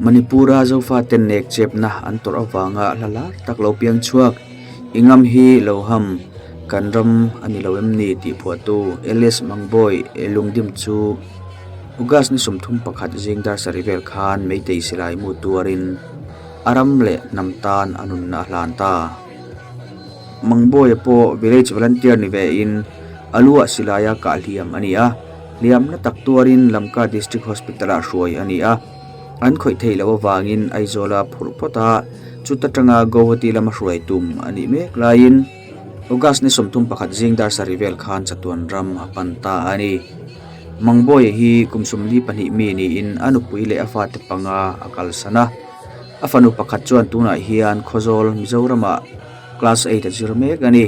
Manipura zofa tennek chepna antor awanga lala taklo piang chuak ingam hi loham kanram ani loem ni ti phuatu ls mangboy elungdim chu ugas ni sumthum pakhat jingdar sarivel khan meitei silai mu tuarin aram le namtan anun na hlanta mangboy po village volunteer ni ve in alua silaya ka liam ania liam na tak tuarin lamka district hospital a hruai ania an khoi thei lawa wangin aizola phurpota chutatanga gowati lama hruai tum ani mek lain ugas ni somthum pakhat jingdar sarivel khan chatuan ram apanta ani mangboy hi kumsumli pani mi ni in anupui le afate panga akal sana afanu pakhat chuan tuna hian khozol mizorama class 8 zirmek ani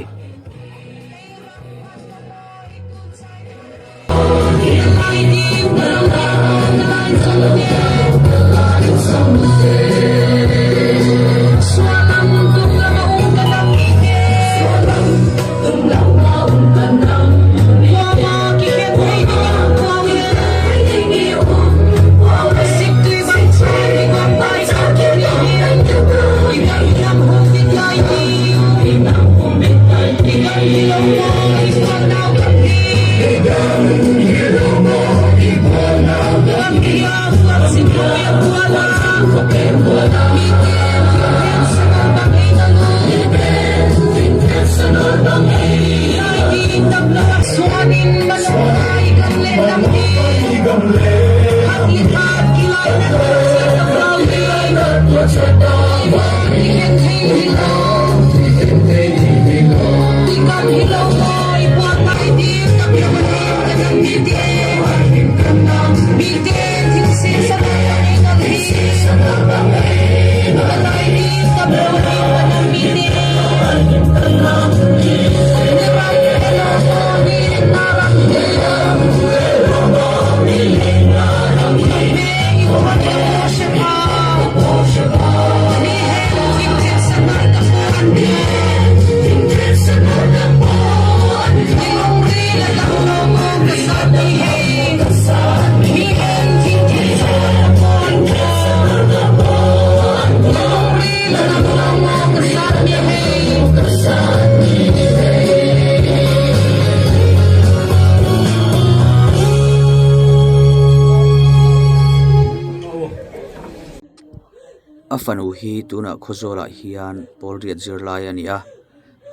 afanu hi tuna khozola hian polriat zirlai ania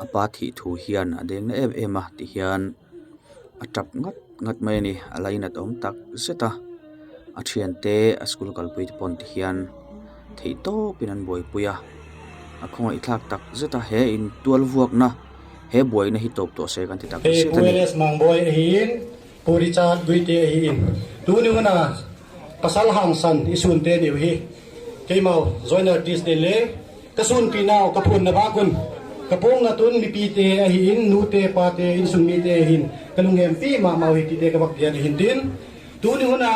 apathi thu hian adeng na ema ti hian atap ngat mai ni alaina tom tak zeta athiante school kalpui pon ti hian theito pinan boi puya akhong ithak tak zeta he in 12 vuak na he boi na hi top to se kan ti tak se tani pueles mangboy hin puri chat guite hin tuni una pasal hang san isun te ni hi keimau joiner dis de le kasun pinau kapun na bakun kapong na tun mi pite hin nute pate insun mi te hin kalungem pi ma mau hi te ka bakyan hin din tuni una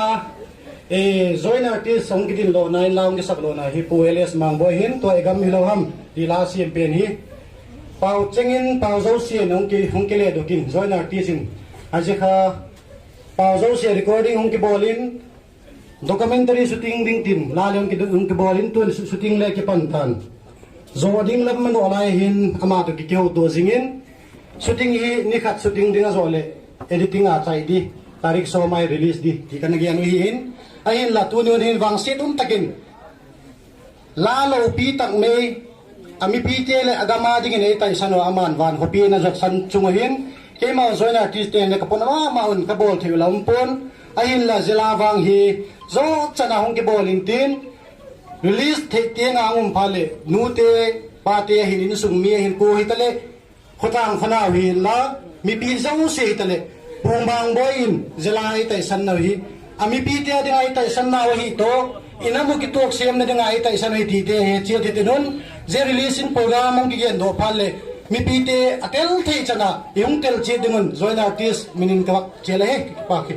joiner dis song gidin lo nai laung ge sak lo na hi pueles mangboy hin to egam hiloham di la siem pen hi pau chengin pau zo sien hong ke le dokin joiner dis in ajikha pau zo se recording hong ke bolin documentary shooting ding tin lalon ki dung ki bolin tun shooting le ki pantan zo ding lam manu alai hin ama to ki ho to zingin shooting hi ni khat shooting ding a zo le editing a chai di tarik so mai release di ti kan gi anu hi hin a hin la tu ni hin wang sit takin la lo pi tak me ami pi te le agama ding nei tai sano aman van ho pi na jak san chung hin ke ma zoina artist ne ka pon ma un ka bol theu lam pon a hin la zela wang hi zo chana hong ki bol in tin release the te nga ngum phale nu te pa te hin in sung mi hin ko hi tale khotang khana hi la mi pi zo se hi tale pung bang boy in zela hi tai san na hi ami pi te ding ai tai san na hi to inamu ki tok sem na ding ai tai san hi ti te he chi te nun je release in program ang ki gen do phale mi pi te atel thei chana yung tel chi dingun join artist minin ka chele he pa ki